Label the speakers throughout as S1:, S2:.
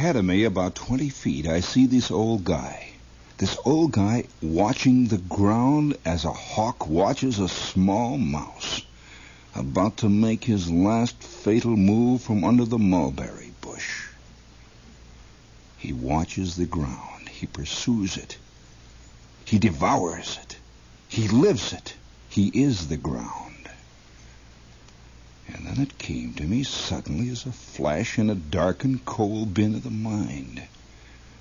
S1: ahead of me, about 20 feet, I see this old guy. This old guy watching the ground as a hawk watches a small mouse, about to make his last fatal move from under the mulberry bush. He watches the ground. He pursues it. He devours it. He lives it. He is the ground. And then it came to me suddenly as a flash in a dark and cold bin of the mind.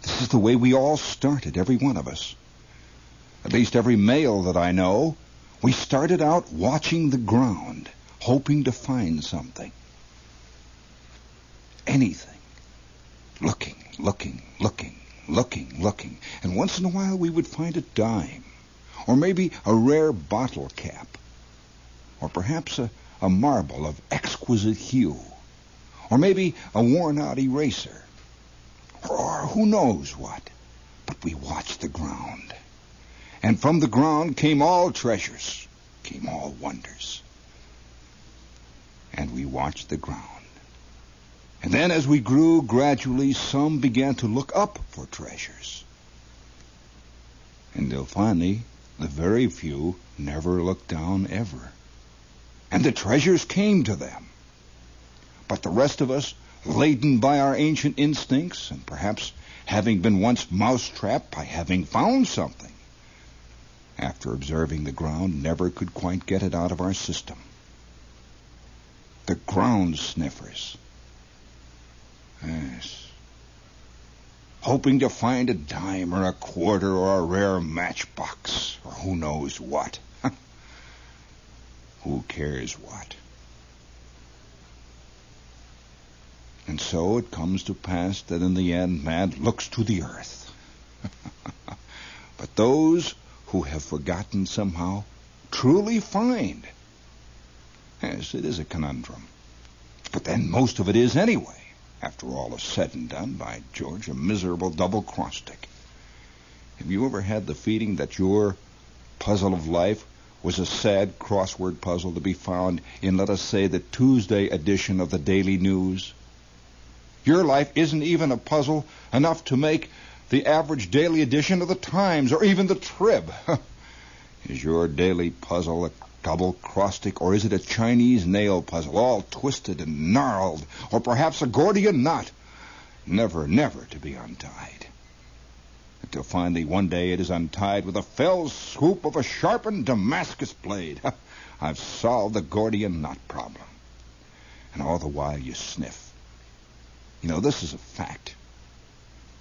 S1: This is the way we all started, every one of us. At least every male that I know. We started out watching the ground, hoping to find something. Anything. Looking. And once in a while we would find a dime. Or maybe a rare bottle cap. Or perhaps a marble of exquisite hue. Or maybe a worn-out eraser. Or who knows what. But we watched the ground. And from the ground came all treasures, came all wonders. And we watched the ground. And then as we grew, gradually some began to look up for treasures. Until finally, the very few never looked down ever. And the treasures came to them. But the rest of us, laden by our ancient instincts, and perhaps having been once mouse-trapped by having found something, after observing the ground, never could quite get it out of our system. The ground sniffers. Yes. Hoping to find a dime or a quarter or a rare matchbox, or who knows what. Who cares what? And so it comes to pass that in the end man looks to the earth. But those who have forgotten somehow truly find. Yes, it is a conundrum. But then most of it is anyway. After all is said and done, by George, a miserable double-cross-stick. Have you ever had the feeling that your puzzle of life was a sad crossword puzzle to be found in, let us say, the Tuesday edition of the Daily News? Your life isn't even a puzzle enough to make the average daily edition of the Times or even the Trib. Is your daily puzzle a double-cross-stick, or is it a Chinese nail puzzle, all twisted and gnarled, or perhaps a Gordian knot, never to be untied? Until finally one day it is untied with a fell swoop of a sharpened Damascus blade. I've solved the Gordian knot problem. And all the while you sniff. You know, this is a fact.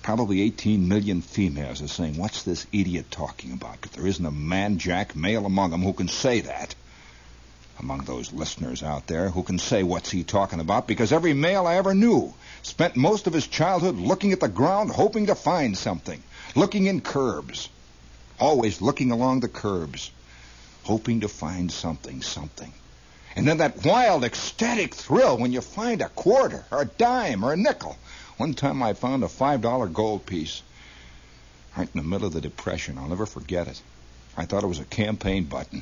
S1: Probably 18 million females are saying, what's this idiot talking about? But there isn't a man-jack male among them who can say that. Among those listeners out there who can say what's he talking about, because every male I ever knew spent most of his childhood looking at the ground, hoping to find something. Looking in curbs. Always looking along the curbs. Hoping to find something. And then that wild, ecstatic thrill when you find a quarter or a dime or a nickel. One time I found a $5 gold piece right in the middle of the Depression. I'll never forget it. I thought it was a campaign button.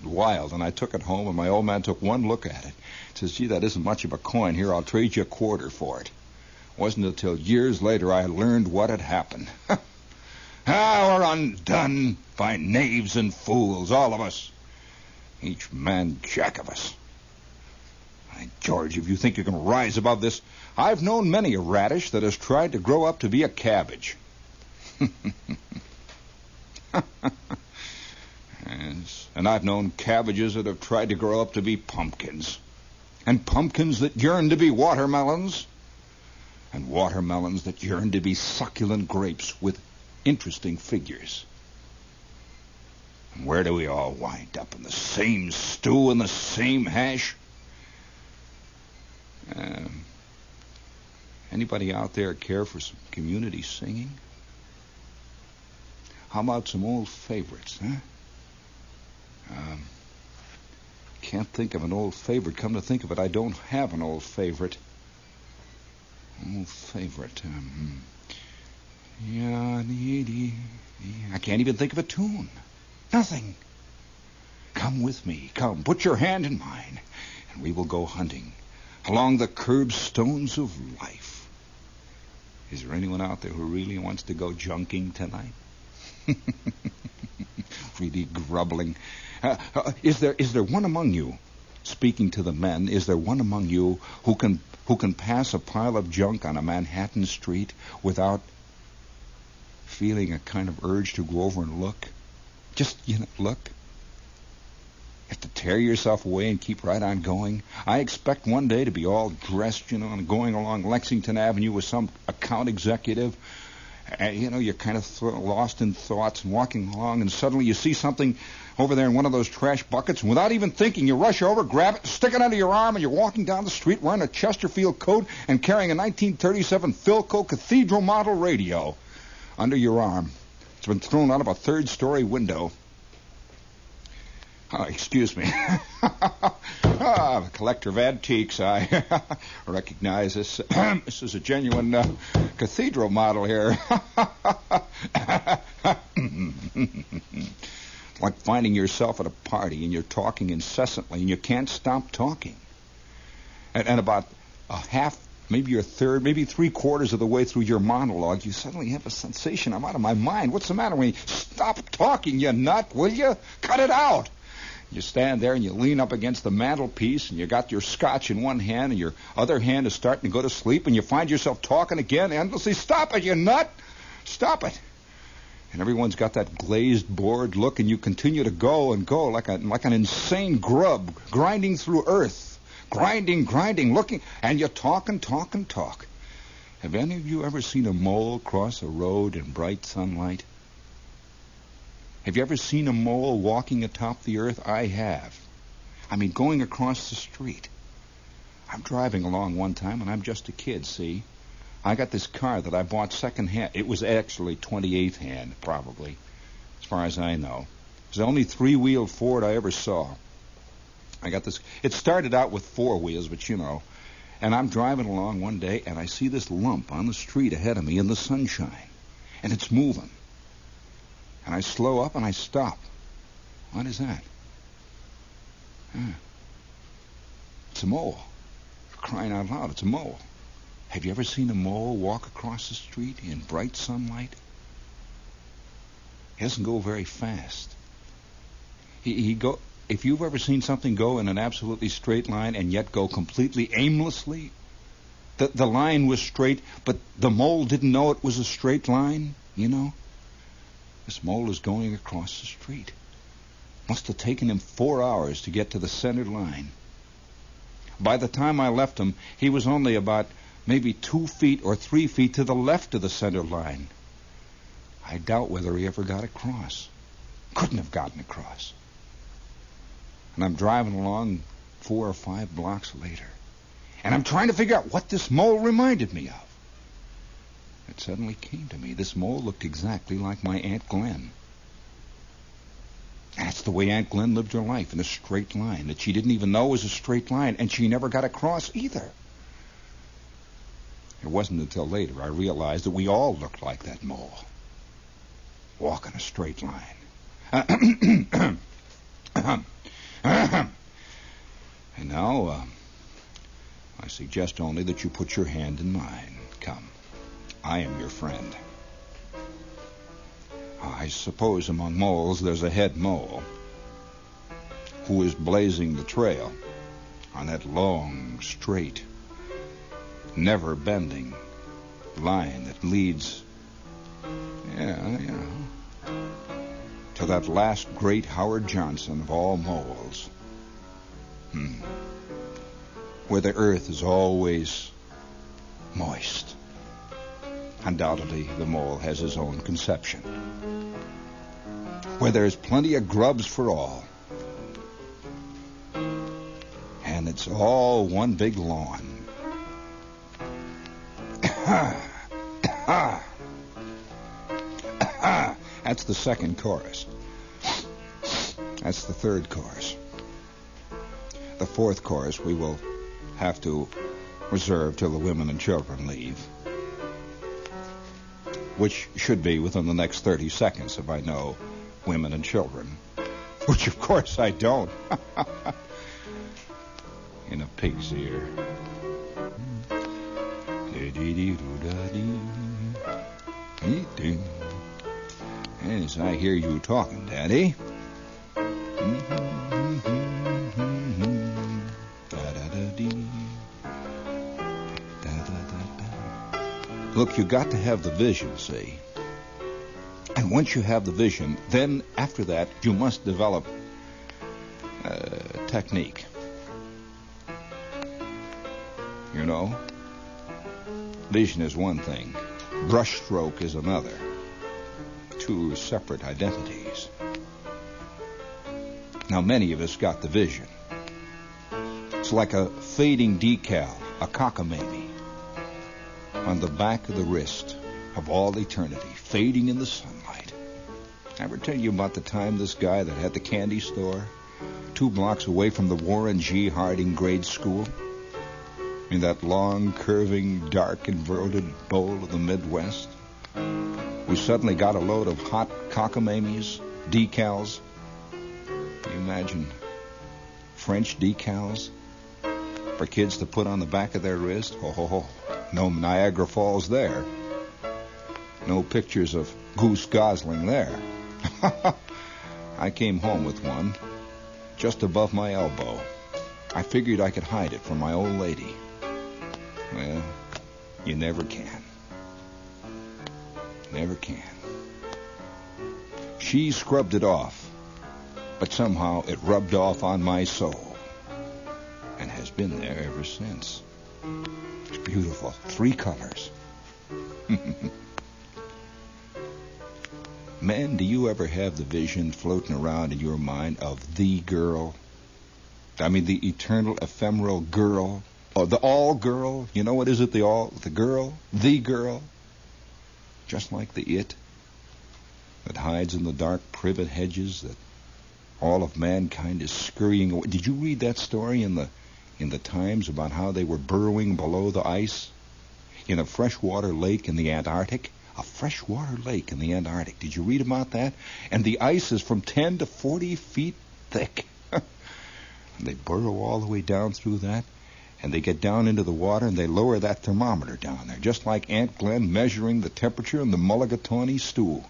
S1: Wild, and I took it home, and my old man took one look at it. Says, gee, that isn't much of a coin. Here, I'll trade you a quarter for it. It wasn't until years later I learned what had happened. We're undone by knaves and fools, all of us. Each man jack of us. By George, if you think you can rise above this, I've known many a radish that has tried to grow up to be a cabbage. Yes, and I've known cabbages that have tried to grow up to be pumpkins. And pumpkins that yearn to be watermelons. And watermelons that yearn to be succulent grapes with interesting figures. And where do we all wind up? In the same stew and the same hash? Anybody out there care for some community singing? How about some old favorites, huh? Can't think of an old favorite. Come to think of it, I don't have an old favorite. Old favorite. I can't even think of a tune. Nothing. Come with me. Come, put your hand in mine, and we will go hunting along the curbstones of life. Is there anyone out there who really wants to go junking tonight? Really grubbling. Is there one among you, speaking to the men, is there one among you who can pass a pile of junk on a Manhattan street without feeling a kind of urge to go over and look? Just, look. You have to tear yourself away and keep right on going. I expect one day to be all dressed, and going along Lexington Avenue with some account executive. And, you're kind of lost in thoughts and walking along, and suddenly you see something over there in one of those trash buckets, and without even thinking, you rush over, grab it, stick it under your arm, and you're walking down the street wearing a Chesterfield coat and carrying a 1937 Philco Cathedral model radio under your arm. It's been thrown out of a third-story window. Oh, excuse me. A collector of antiques. I recognize this. This is a genuine cathedral model here. Like finding yourself at a party and you're talking incessantly and you can't stop talking. And about a half, maybe a third, maybe three-quarters of the way through your monologue, you suddenly have a sensation, I'm out of my mind. What's the matter with me? Stop talking, you nut, will you? Cut it out. You stand there and you lean up against the mantelpiece and you got your scotch in one hand and your other hand is starting to go to sleep and you find yourself talking again endlessly. Stop it, you nut! Stop it! And everyone's got that glazed, bored look and you continue to go and go like an insane grub, grinding through earth. Grinding, looking, and you talk and talk and talk. Have any of you ever seen a mole cross a road in bright sunlight? Have you ever seen a mole walking atop the earth? I have. I mean, going across the street. I'm driving along one time, and I'm just a kid, see? I got this car that I bought second-hand. It was actually 28th hand, probably, as far as I know. It was the only three-wheeled Ford I ever saw. I got this. It started out with four wheels, but and I'm driving along one day, and I see this lump on the street ahead of me in the sunshine, and it's moving. And I slow up and I stop. What is that? It's a mole. For crying out loud, it's a mole. Have you ever seen a mole walk across the street in bright sunlight? He doesn't go very fast. If you've ever seen something go in an absolutely straight line and yet go completely aimlessly, the line was straight, but the mole didn't know it was a straight line, This mole is going across the street. Must have taken him 4 hours to get to the center line. By the time I left him, he was only about maybe 2 feet or 3 feet to the left of the center line. I doubt whether he ever got across. Couldn't have gotten across. And I'm driving along 4 or 5 blocks later, and I'm trying to figure out what this mole reminded me of. It suddenly came to me. This mole looked exactly like my Aunt Glenn. That's the way Aunt Glenn lived her life, in a straight line that she didn't even know was a straight line, and she never got across either. It wasn't until later I realized that we all looked like that mole. Walk in a straight line. And now, I suggest only that you put your hand in mine. Come. I am your friend. I suppose among moles there's a head mole who is blazing the trail on that long, straight, never-bending line that leads, to that last great Howard Johnson of all moles. Where the earth is always moist. Undoubtedly, the mole has his own conception. Where there's plenty of grubs for all. And it's all one big lawn. That's the second chorus. That's the third chorus. The fourth chorus we will have to reserve till the women and children leave, which should be within the next 30 seconds if I know women and children, which of course I don't. In a pig's ear. Yes, I hear you talking, Daddy. Look, you got to have the vision, see? And once you have the vision, then after that, you must develop technique. You know? Vision is one thing. Brushstroke is another. Two separate identities. Now, many of us got the vision. It's like a fading decal, a cockamamie, on the back of the wrist of all eternity, fading in the sunlight. I ever tell you about the time this guy that had the candy store 2 blocks away from the Warren G. Harding grade school, in that long, curving, dark, inverted bowl of the Midwest, we suddenly got a load of hot cockamamies, decals. Can you imagine French decals for kids to put on the back of their wrist? Oh, no Niagara Falls there. No pictures of Goose Gosling there. I came home with one just above my elbow. I figured I could hide it from my old lady. Well, you never can. Never can. She scrubbed it off, but somehow it rubbed off on my soul and has been there ever since. It's beautiful. 3 colors. Men, do you ever have the vision floating around in your mind of the girl? I mean, the eternal, ephemeral girl? Or the all girl? You know what is it? The girl? The girl? Just like the it that hides in the dark privet hedges that all of mankind is scurrying away. Did you read that story in the Times about how they were burrowing below the ice in a freshwater lake in the Antarctic? A freshwater lake in the Antarctic. Did you read about that? And the ice is from 10 to 40 feet thick. And they burrow all the way down through that, and they get down into the water, and they lower that thermometer down there, just like Aun Glenn measuring the temperature in the Mulligatawny stool.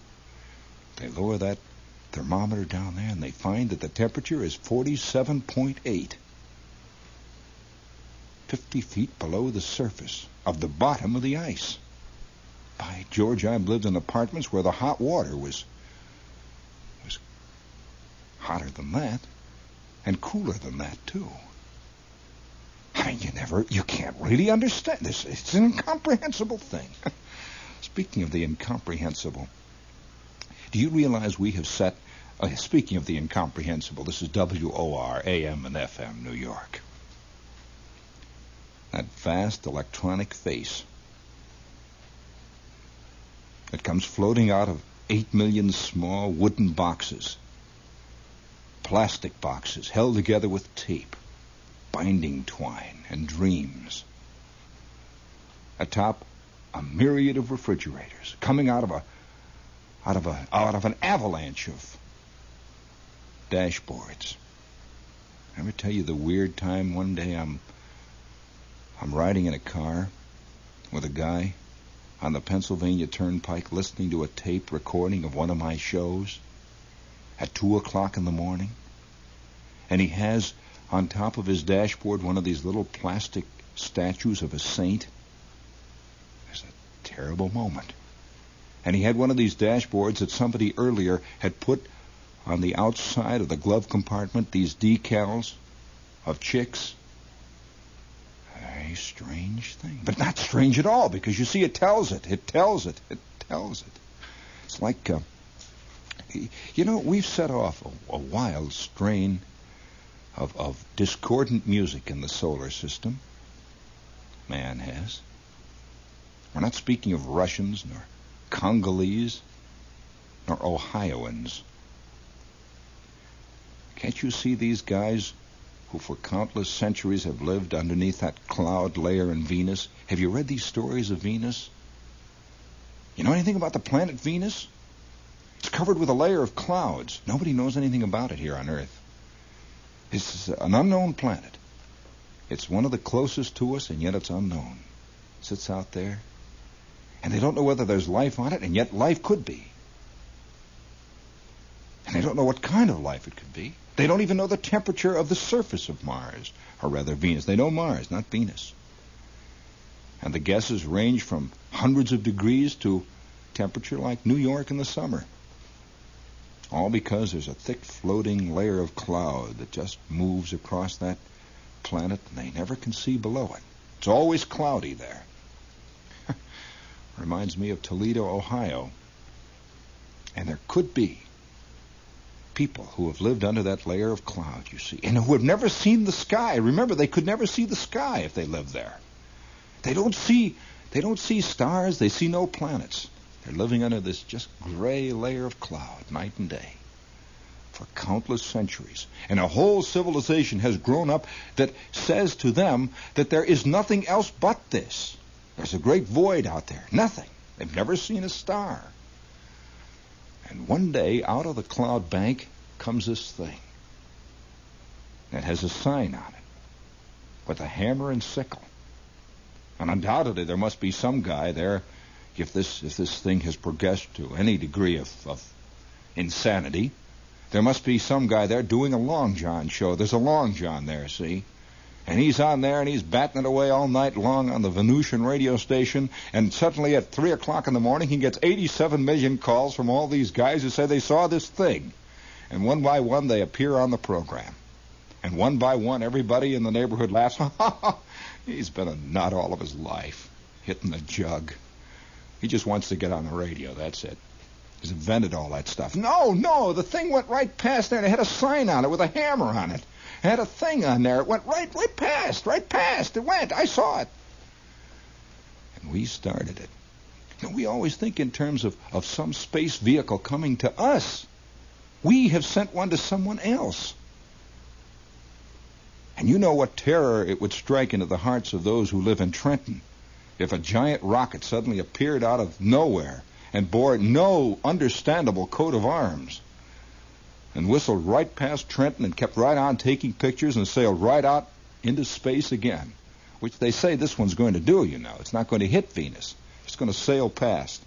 S1: They lower that thermometer down there, and they find that the temperature is 47.8. 50 feet below the surface of the bottom of the ice. By George, I've lived in apartments where the hot water was hotter than that, and cooler than that, too. I mean, you can't really understand this. It's an incomprehensible thing. Speaking of the incomprehensible, do you realize we have set, speaking of the incomprehensible, this is WOR, AM and FM, New York. That vast electronic face that comes floating out of 8 million small wooden boxes, plastic boxes held together with tape, binding twine, and dreams. Atop a myriad of refrigerators coming out of an avalanche of dashboards. I ever tell you the weird time one day I'm riding in a car with a guy on the Pennsylvania Turnpike listening to a tape recording of one of my shows at 2 o'clock in the morning. And he has on top of his dashboard one of these little plastic statues of a saint. It's a terrible moment. And he had one of these dashboards that somebody earlier had put on the outside of the glove compartment, these decals of chicks. A strange thing. But not strange at all, because you see, it tells it. It tells it. It tells it. It's like, we've set off a wild strain of discordant music in the solar system. Man has. We're not speaking of Russians, nor Congolese, nor Ohioans. Can't you see these guys who for countless centuries have lived underneath that cloud layer in Venus? Have you read these stories of Venus? You know anything about the planet Venus? It's covered with a layer of clouds. Nobody knows anything about it here on Earth. It's an unknown planet. It's one of the closest to us, and yet it's unknown. It sits out there And they don't know whether there's life on it, and yet life could be. And they don't know what kind of life it could be. They don't even know the temperature of the surface of Mars, or rather Venus. They know Mars, not Venus. And the guesses range from hundreds of degrees to temperature like New York in the summer. All because there's a thick floating layer of cloud that just moves across that planet, and they never can see below it. It's always cloudy there. Reminds me of Toledo, Ohio. And there could be people who have lived under that layer of cloud, you see, and who have never seen the sky. Remember, they could never see the sky if they lived there. They don't see stars. They see no planets. They're living under this just gray layer of cloud, night and day, for countless centuries. And a whole civilization has grown up that says to them that there is nothing else but this. There's a great void out there. Nothing. They've never seen a star. And one day, out of the cloud bank comes this thing that has a sign on it with a hammer and sickle. And undoubtedly, there must be some guy there, if this thing has progressed to any degree of insanity, there must be some guy there doing a Long John show. There's a Long John there, see? And he's on there, and he's batting it away all night long on the Venusian radio station, and suddenly at 3 o'clock in the morning, he gets 87 million calls from all these guys who say they saw this thing. And one by one, they appear on the program. And one by one, everybody in the neighborhood laughs. He's been a nut all of his life, hitting the jug. He just wants to get on the radio, that's it. He's invented all that stuff. No, the thing went right past there, and it had a sign on it with a hammer on it. It had a thing on there. It went right past. It went. I saw it. And we started it. And we always think in terms of some space vehicle coming to us. We have sent one to someone else. And you know what terror it would strike into the hearts of those who live in Trenton if a giant rocket suddenly appeared out of nowhere and bore no understandable coat of arms and whistled right past Trenton and kept right on taking pictures and sailed right out into space again, which they say this one's going to do, you know. It's not going to hit Venus. It's going to sail past,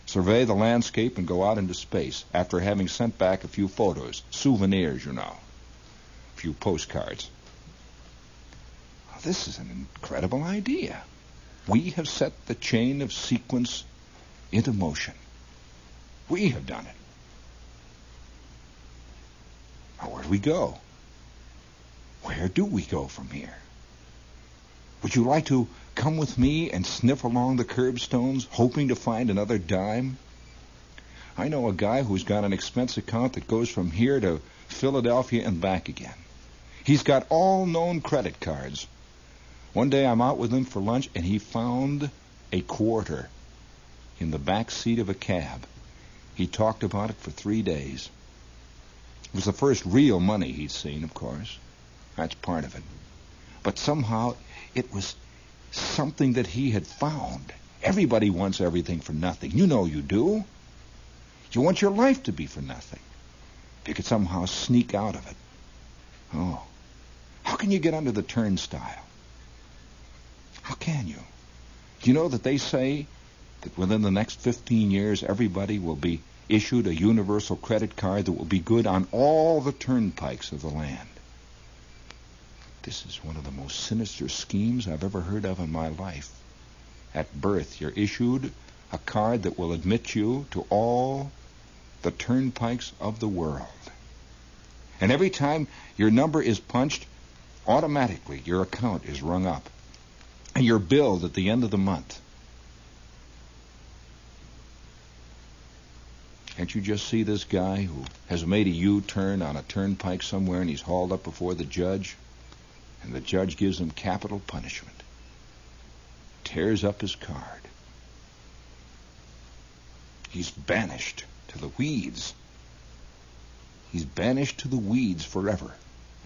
S1: survey the landscape, and go out into space after having sent back a few photos, souvenirs, you know, a few postcards. Well, this is an incredible idea. We have set the chain of sequence into motion. We have done it. Now, where do we go? Where do we go from here? Would you like to come with me and sniff along the curbstones, hoping to find another dime? I know a guy who's got an expense account that goes from here to Philadelphia and back again. He's got all known credit cards. One day I'm out with him for lunch, and he found a quarter in the back seat of a cab. He talked about it for 3 days. It was the first real money he'd seen, of course. That's part of it. But somehow it was something that he had found. Everybody wants everything for nothing. You know you do. You want your life to be for nothing. If you could somehow sneak out of it. Oh, how can you get under the turnstile? How can you? Do you know that they say that within the next 15 years, everybody will be issued a universal credit card that will be good on all the turnpikes of the land? This is one of the most sinister schemes I've ever heard of in my life. At birth, you're issued a card that will admit you to all the turnpikes of the world. And every time your number is punched, automatically your account is rung up. And you're billed at the end of the month. Can't you just see this guy who has made a U-turn on a turnpike somewhere, and he's hauled up before the judge, and the judge gives him capital punishment, tears up his card. He's banished to the weeds. He's banished to the weeds forever.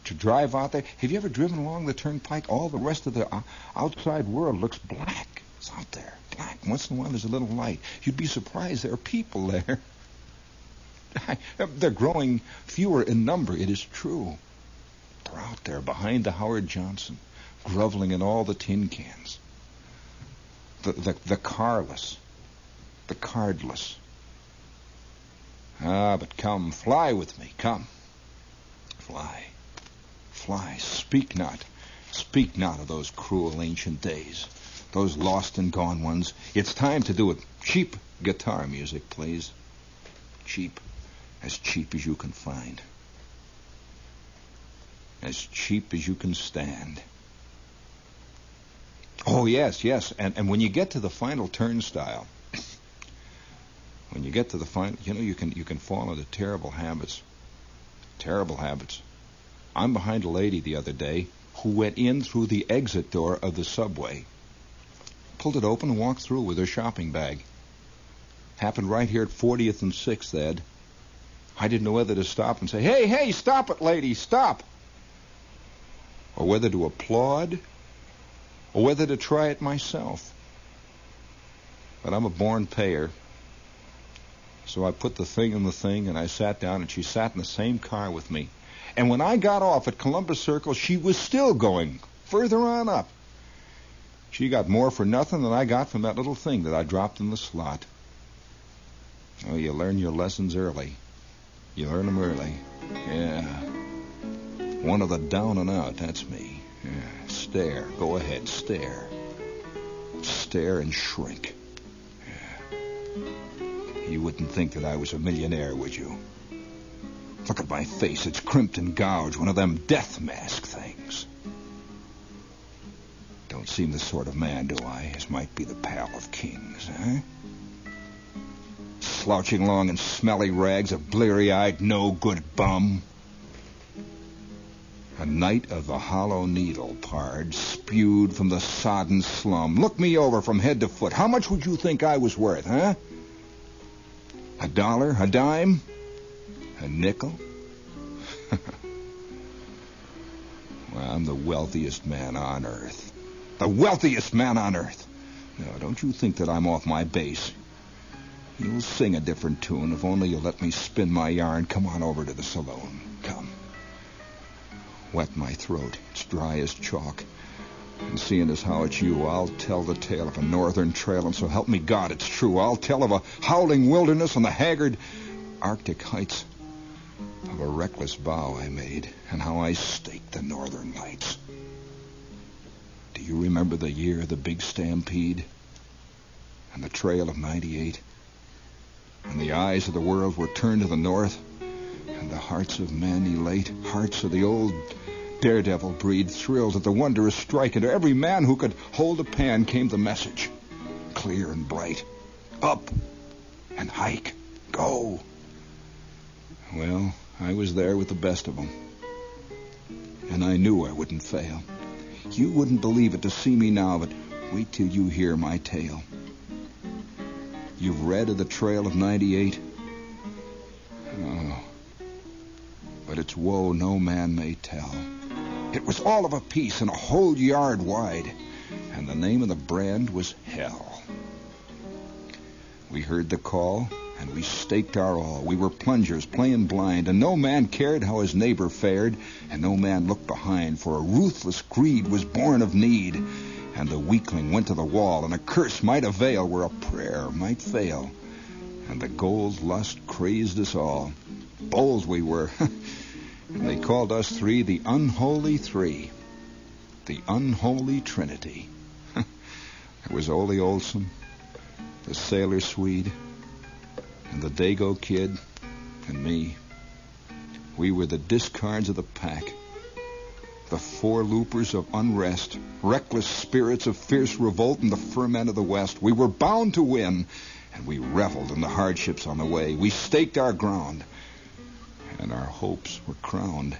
S1: To drive out there. Have you ever driven along the turnpike? All the rest of the outside world looks black. It's out there, black. Once in a while there's a little light. You'd be surprised there are people there. They're growing fewer in number, it is true. They're out there behind the Howard Johnson, groveling in all the tin cans. The carless, the cardless. But come, fly with me, come. Fly, fly, speak not of those cruel ancient days, those lost and gone ones. It's time to do it. Cheap guitar music, please. Cheap, as cheap as you can find. As cheap as you can stand. Oh, yes, and when you get to the final turnstile, when you get to the final, you can fall into terrible habits. Terrible habits. I'm behind a lady the other day who went in through the exit door of the subway, pulled it open and walked through with her shopping bag. Happened right here at 40th and 6th, Ed. I didn't know whether to stop and say, hey, stop it, lady, stop. Or whether to applaud, or whether to try it myself. But I'm a born payer. So I put the thing in the thing, and I sat down, and she sat in the same car with me. And when I got off at Columbus Circle, she was still going further on up. She got more for nothing than I got from that little thing that I dropped in the slot. Oh, you learn your lessons early. You learn them early. Yeah. One of the down and out, that's me. Yeah. Stare. Go ahead, stare. Stare and shrink. Yeah. You wouldn't think that I was a millionaire, would you? Look at my face. It's crimped and gouged. One of them death mask things. Don't seem the sort of man, do I, as might be the pal of kings, huh? Slouching along in smelly rags, a bleary-eyed, no-good bum. A knight of the hollow needle, pard, spewed from the sodden slum. Look me over from head to foot. How much would you think I was worth, huh? $1? A dime? A nickel? Well, I'm the wealthiest man on earth. The wealthiest man on earth. No, don't you think that I'm off my base. You'll sing a different tune if only you'll let me spin my yarn. Come on over to the saloon. Come. Wet my throat. It's dry as chalk. And seeing as how it's you, I'll tell the tale of a northern trail, and so help me God, it's true. I'll tell of a howling wilderness on the haggard Arctic heights, of a reckless vow I made, and how I staked the northern lights. Do you remember the year of the big stampede? And the trail of 98? And the eyes of the world were turned to the north, and the hearts of men elate, hearts of the old daredevil breed thrilled at the wondrous strike, and to every man who could hold a pan came the message, clear and bright. Up and hike. Go. Well, I was there with the best of them, and I knew I wouldn't fail. You wouldn't believe it to see me now, but wait till you hear my tale. You've read of the trail of 98? Oh, but its woe no man may tell. It was all of a piece and a whole yard wide, and the name of the brand was Hell. We heard the call, and we staked our all. We were plungers playing blind, and no man cared how his neighbor fared, and no man looked behind, for a ruthless greed was born of need, and the weakling went to the wall, and a curse might avail where a prayer might fail, and the gold lust crazed us all. Bold we were, and they called us three the Unholy Three, the Unholy Trinity. There was Ole Olson, the Sailor Swede, and the Dago Kid, and me. We were the discards of the pack, the four-loopers of unrest, reckless spirits of fierce revolt in the ferment of the West. We were bound to win, and we reveled in the hardships on the way. We staked our ground, and our hopes were crowned,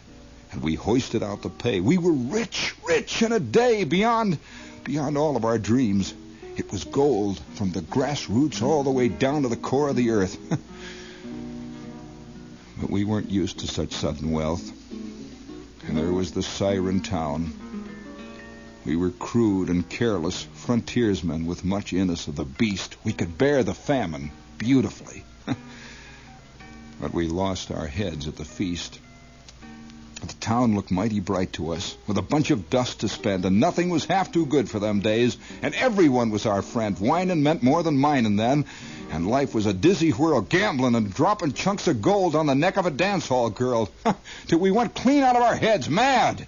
S1: and we hoisted out the pay. We were rich in a day, beyond all of our dreams. It was gold from the grassroots all the way down to the core of the earth. But we weren't used to such sudden wealth. And there was the siren town. We were crude and careless frontiersmen with much in us of the beast. We could bear the famine beautifully. But we lost our heads at the feast. The town looked mighty bright to us, with a bunch of dust to spend, and nothing was half too good for them days, and everyone was our friend. Whining meant more than mining then, and life was a dizzy whirl, gambling and dropping chunks of gold on the neck of a dance hall girl, till we went clean out of our heads, mad,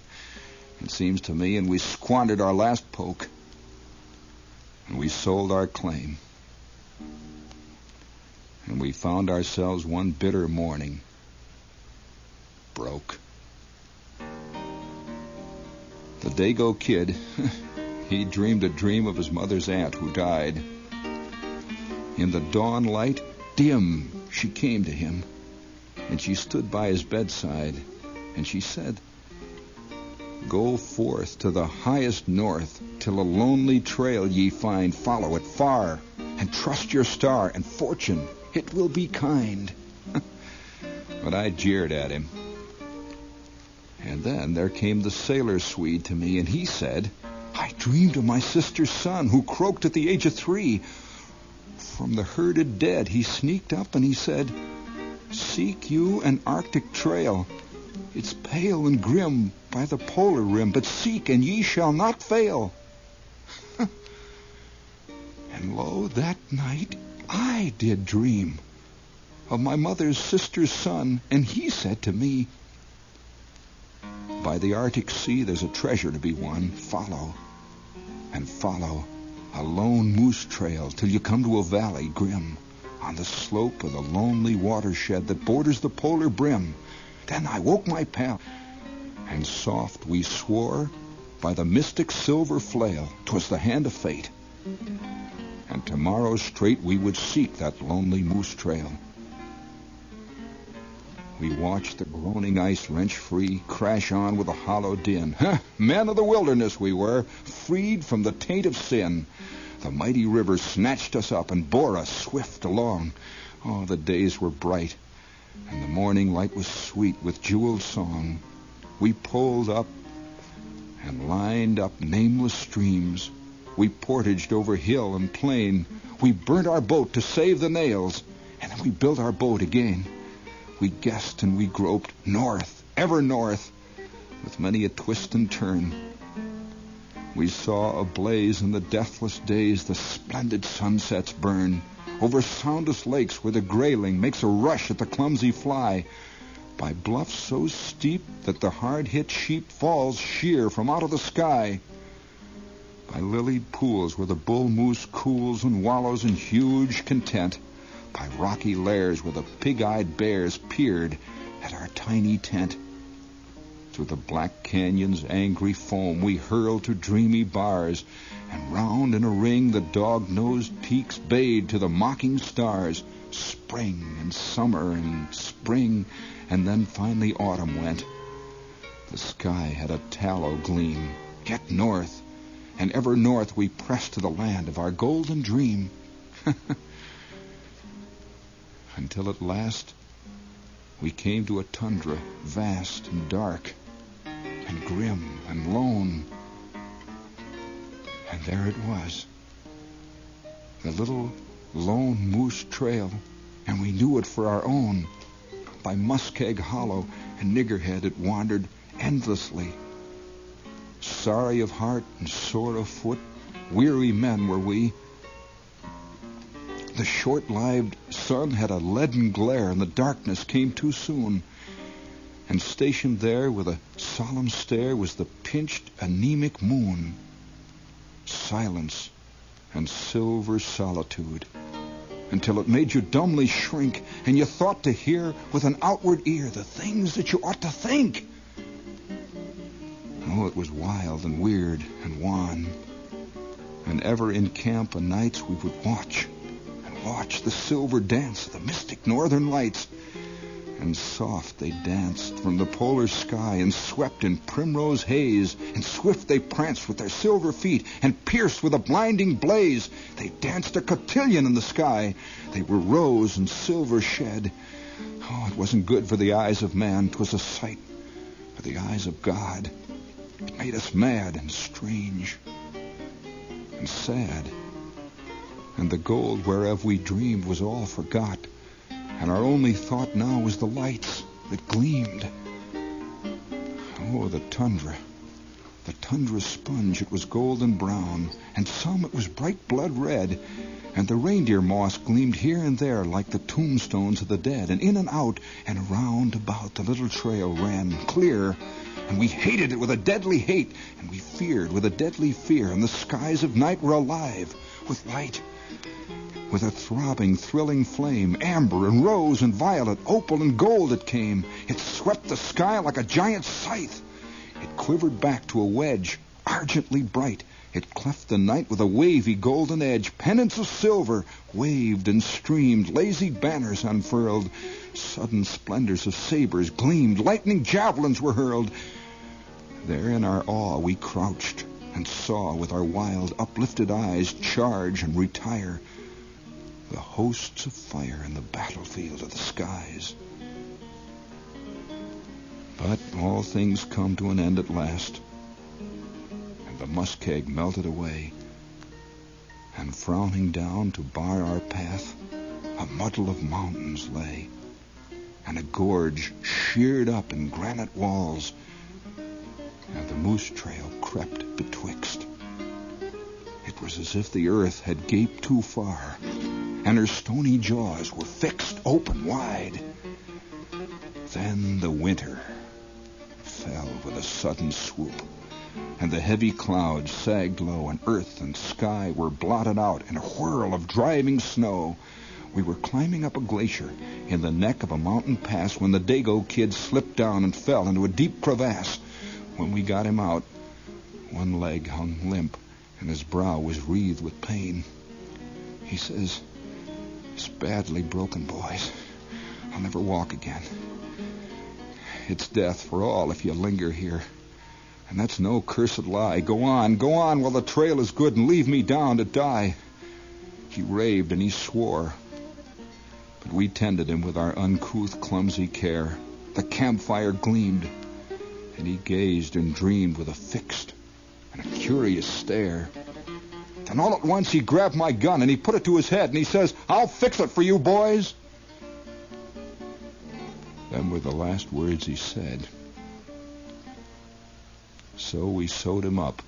S1: it seems to me, and we squandered our last poke, and we sold our claim, and we found ourselves one bitter morning broke. The Dago kid, he dreamed a dream of his mother's aunt who died. In the dawn light, dim, she came to him, and she stood by his bedside, and she said, "Go forth to the highest north, till a lonely trail ye find, follow it far, and trust your star, and fortune, it will be kind." But I jeered at him. And then there came the sailor Swede to me, and he said, "I dreamed of my sister's son, who croaked at the age of 3. From the herded dead he sneaked up, and he said, 'Seek you an Arctic trail. It's pale and grim by the polar rim, but seek, and ye shall not fail.' And lo, that night I did dream of my mother's sister's son, and he said to me, 'By the Arctic Sea there's a treasure to be won. Follow, and follow a lone moose trail till you come to a valley grim on the slope of the lonely watershed that borders the polar brim.' Then I woke my pal, and soft we swore by the mystic silver flail 'twas the hand of fate, and tomorrow straight we would seek that lonely moose trail. We watched the groaning ice wrench free, crash on with a hollow din. Men of the wilderness we were, freed from the taint of sin. The mighty river snatched us up and bore us swift along. Oh, the days were bright, and the morning light was sweet with jeweled song. We pulled up and lined up nameless streams. We portaged over hill and plain. We burnt our boat to save the nails, and then we built our boat again. We guessed and we groped north, ever north, with many a twist and turn. We saw ablaze in the deathless days the splendid sunsets burn over soundless lakes where the grayling makes a rush at the clumsy fly, by bluffs so steep that the hard-hit sheep falls sheer from out of the sky, by lilied pools where the bull moose cools and wallows in huge content, by rocky lairs where the pig-eyed bears peered at our tiny tent. Through the black canyon's angry foam we hurled to dreamy bars, and round in a ring the dog-nosed peaks bayed to the mocking stars. Spring and summer and spring, and then finally autumn went. The sky had a tallow gleam. Yet north, and ever north we pressed to the land of our golden dream. Until at last we came to a tundra vast and dark and grim and lone. And there it was, the little lone moose trail, and we knew it for our own. By Muskeg Hollow and Niggerhead it wandered endlessly. Sorry of heart and sore of foot, weary men were we. The short-lived sun had a leaden glare, and the darkness came too soon. And stationed there with a solemn stare was the pinched, anemic moon. Silence and silver solitude, until it made you dumbly shrink, and you thought to hear with an outward ear the things that you ought to think. Oh, it was wild and weird and wan. And ever in camp o' nights we would watch the silver dance of the mystic northern lights. And soft they danced from the polar sky, and swept in primrose haze, and swift they pranced with their silver feet, and pierced with a blinding blaze. They danced a cotillion in the sky. They were rose and silver shed. Oh, it wasn't good for the eyes of man. 'Twas a sight for the eyes of God. It made us mad and strange and sad. And the gold whereof we dreamed was all forgot, and our only thought now was the lights that gleamed. Oh, the tundra. The tundra sponge, it was golden brown, and some it was bright blood red, and the reindeer moss gleamed here and there like the tombstones of the dead, and in and out and around about the little trail ran clear, and we hated it with a deadly hate, and we feared with a deadly fear, and the skies of night were alive with light, with a throbbing, thrilling flame, amber and rose and violet, opal and gold it came. It swept the sky like a giant scythe. It quivered back to a wedge, argently bright. It cleft the night with a wavy golden edge. Pennants of silver waved and streamed. Lazy banners unfurled. Sudden splendors of sabers gleamed. Lightning javelins were hurled. There in our awe we crouched and saw with our wild, uplifted eyes charge and retire the hosts of fire in the battlefield of the skies. But all things come to an end at last, and the muskeg melted away, and frowning down to bar our path, a muddle of mountains lay, and a gorge sheared up in granite walls, and the moose trail crept betwixt. It was as if the earth had gaped too far, and her stony jaws were fixed open wide. Then the winter fell with a sudden swoop, and the heavy clouds sagged low, and earth and sky were blotted out in a whirl of driving snow. We were climbing up a glacier in the neck of a mountain pass when the Dago kid slipped down and fell into a deep crevasse. When we got him out, one leg hung limp, and his brow was wreathed with pain. He says, "It's badly broken, boys. I'll never walk again. It's death for all if you linger here. And that's no cursed lie. Go on while the trail is good, and leave me down to die." He raved and he swore, but we tended him with our uncouth, clumsy care. The campfire gleamed, and he gazed and dreamed with a fixed and a curious stare. Then all at once he grabbed my gun and he put it to his head, and he says, "I'll fix it for you boys." Them were the last words he said. So we sewed him up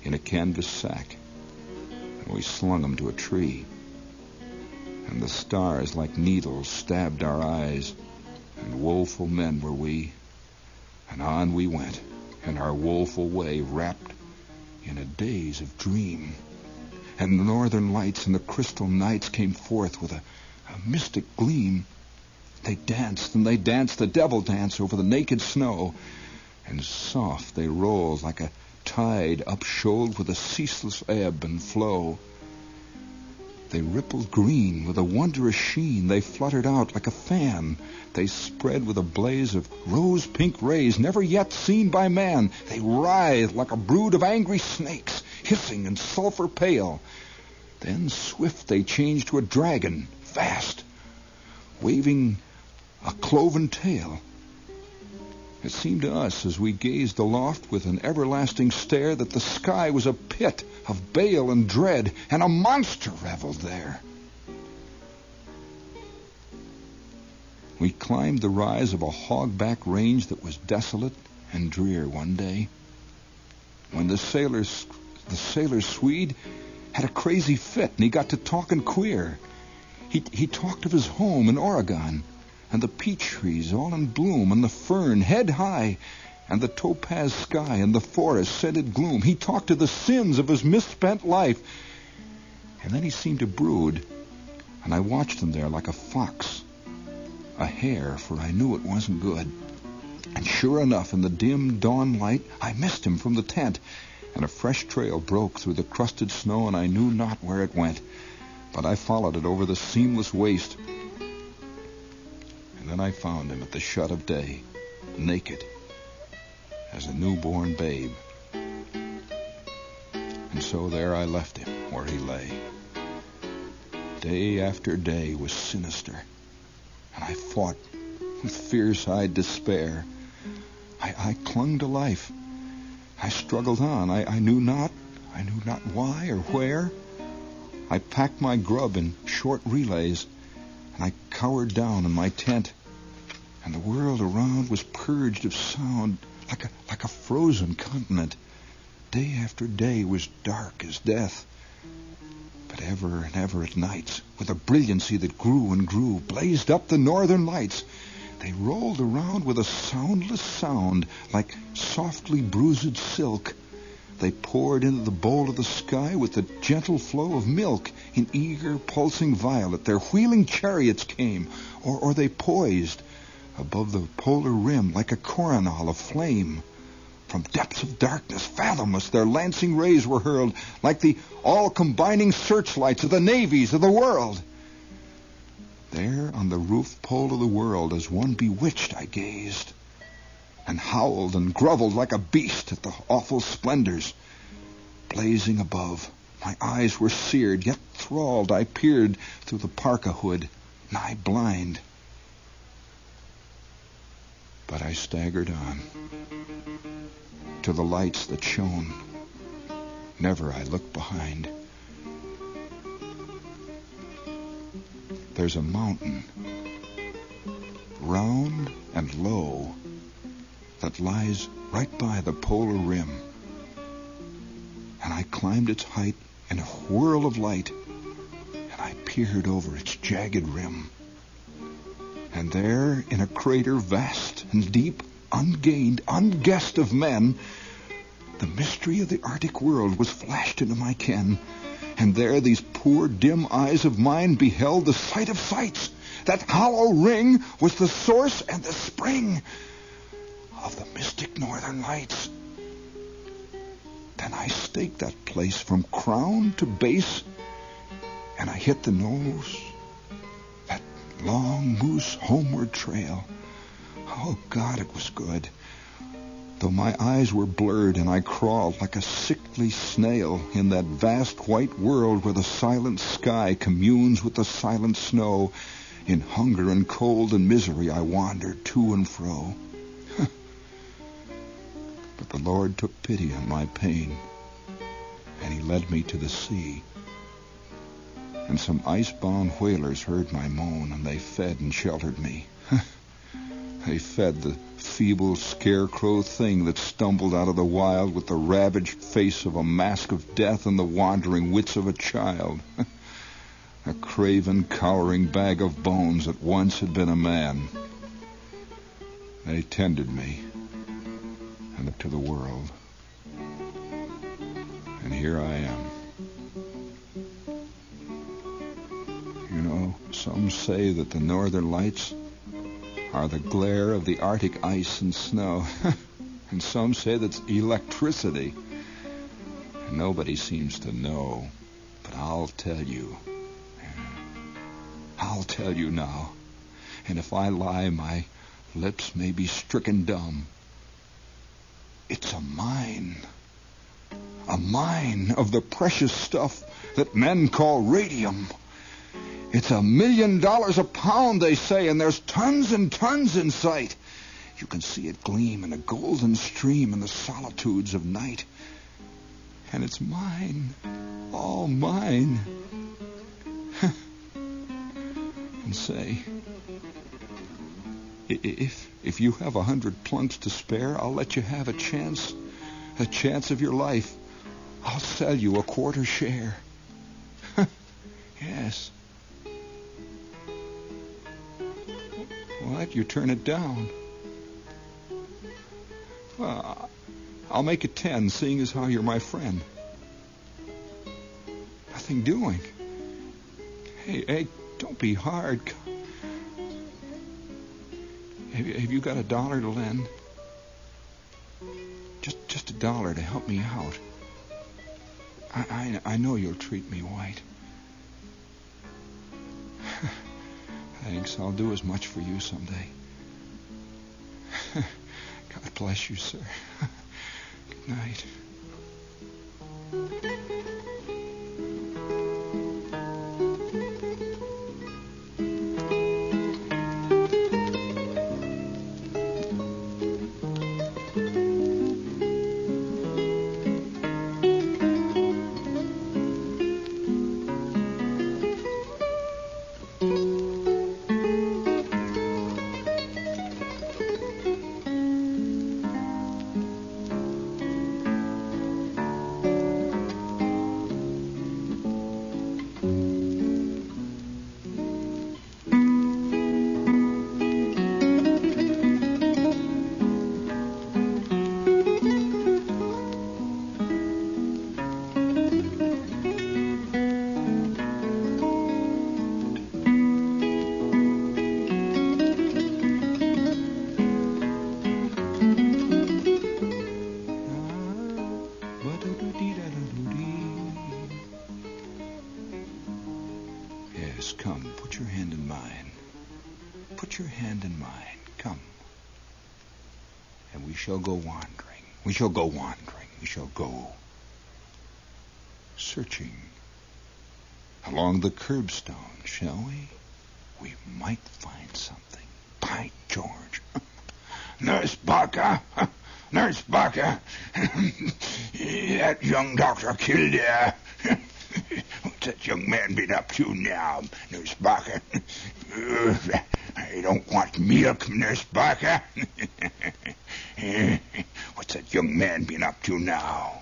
S1: in a canvas sack, and we slung him to a tree. And the stars like needles stabbed our eyes, and woeful men were we. And on we went, in our woeful way, wrapped in a daze of dream. And the northern lights and the crystal nights came forth with a mystic gleam. They danced and they danced the devil dance over the naked snow, and soft they rolled like a tide upshoaled with a ceaseless ebb and flow. They rippled green with a wondrous sheen. They fluttered out like a fan. They spread with a blaze of rose-pink rays never yet seen by man. They writhed like a brood of angry snakes, hissing and sulphur pale. Then swift they changed to a dragon, fast, waving a cloven tail. It seemed to us as we gazed aloft with an everlasting stare that the sky was a pit of bale and dread, and a monster reveled there. We climbed the rise of a hogback range that was desolate and drear one day, when the sailor Swede had a crazy fit, and he got to talking queer. He talked of his home in Oregon, and the peach trees all in bloom, and the fern head high, and the topaz sky, and the forest scented gloom. He talked of the sins of his misspent life, and then he seemed to brood, and I watched him there like a fox, a hare, for I knew it wasn't good. And sure enough, in the dim dawn light, I missed him from the tent, and a fresh trail broke through the crusted snow, and I knew not where it went, but I followed it over the seamless waste. And then I found him at the shut of day, naked as a newborn babe. And so there I left him where he lay. Day after day was sinister, and I fought with fierce-eyed despair. I clung to life. I struggled on. I knew not why or where. I packed my grub in short relays, and I cowered down in my tent, and the world around was purged of sound like a frozen continent. Day after day was dark as death. But ever and ever at nights, with a brilliancy that grew and grew, blazed up the northern lights. They rolled around with a soundless sound, like softly bruised silk. They poured into the bowl of the sky with the gentle flow of milk. In eager, pulsing violet, their wheeling chariots came, or they poised above the polar rim like a coronal of flame. From depths of darkness, fathomless, their lancing rays were hurled, like the all-combining searchlights of the navies of the world. There on the roof pole of the world, as one bewitched, I gazed, and howled and groveled like a beast at the awful splendors blazing above. My eyes were seared, yet thralled, I peered through the parka hood, nigh blind. But I staggered on, to the lights that shone. Never I looked behind. There's a mountain, round and low, that lies right by the polar rim. And I climbed its height in a whirl of light, and I peered over its jagged rim. And there, in a crater vast and deep, ungained, unguessed of men, the mystery of the Arctic world was flashed into my ken. And there these poor dim eyes of mine beheld the sight of sights. That hollow ring was the source and the spring of the mystic northern lights. Then I staked that place from crown to base, and I hit the nose, that long moose homeward trail. Oh, God, it was good. Though my eyes were blurred and I crawled like a sickly snail in that vast white world where the silent sky communes with the silent snow, in hunger and cold and misery I wandered to and fro. But the Lord took pity on my pain, and he led me to the sea. And some ice-bound whalers heard my moan, and they fed and sheltered me. They fed the feeble scarecrow thing that stumbled out of the wild with the ravaged face of a mask of death and the wandering wits of a child. A craven, cowering bag of bones that once had been a man. They tended me and up to the world. And here I am. You know, some say that the northern lights are the glare of the Arctic ice and snow. And some say that's electricity. And nobody seems to know. But I'll tell you. I'll tell you now. And if I lie, my lips may be stricken dumb. It's a mine of the precious stuff that men call radium. It's $1 million a pound, they say, and there's tons and tons in sight. You can see it gleam in a golden stream in the solitudes of night. And it's mine, all mine. And say, if you have 100 plunks to spare, I'll let you have a chance of your life. I'll sell you a quarter share. Yes. What? You turn it down? Well, I'll make it 10, seeing as how you're my friend. Nothing doing. Hey, don't be hard. Have you got $1 to lend? Just $1 to help me out. I know you'll treat me white. Thanks. I'll do as much for you someday. God bless you, sir. Good night. Yes, come, put your hand in mine. Put your hand in mine. Come. And we shall go wandering. We shall go wandering. We shall go searching along the curbstone, shall we? We might find something. By George. Nurse Barker. Nurse Barker. That young doctor killed her. What's that young man been up to now, Nurse Barker? I don't want milk, Nurse Barker. What's that young man been up to now?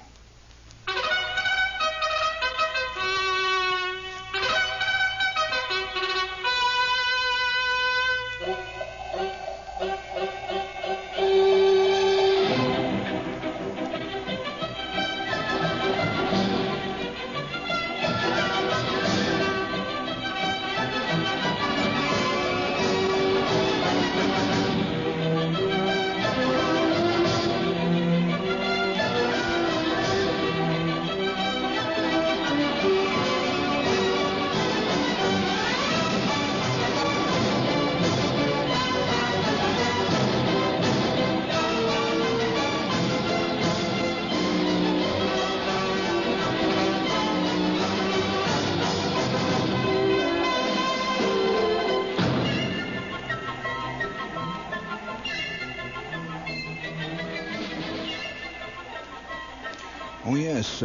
S1: Oh, yes,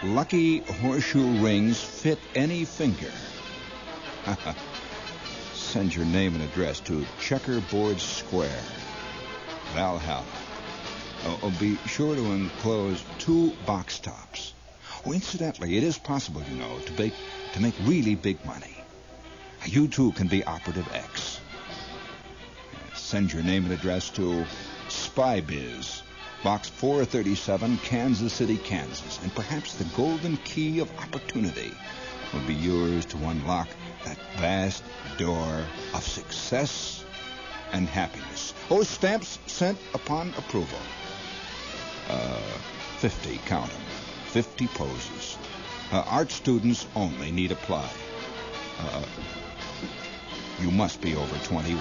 S1: lucky horseshoe rings fit any finger. Send your name and address to Checkerboard Square, Valhalla. Be sure to enclose 2 box tops. Oh, incidentally, it is possible, you know, to make really big money. You, too, can be Operative X. Send your name and address to Spy Biz, Box 437, Kansas City, Kansas. And perhaps the golden key of opportunity will be yours to unlock that vast door of success and happiness. Oh, stamps sent upon approval. 50, count them. 50 poses. Art students only need apply. You must be over 21.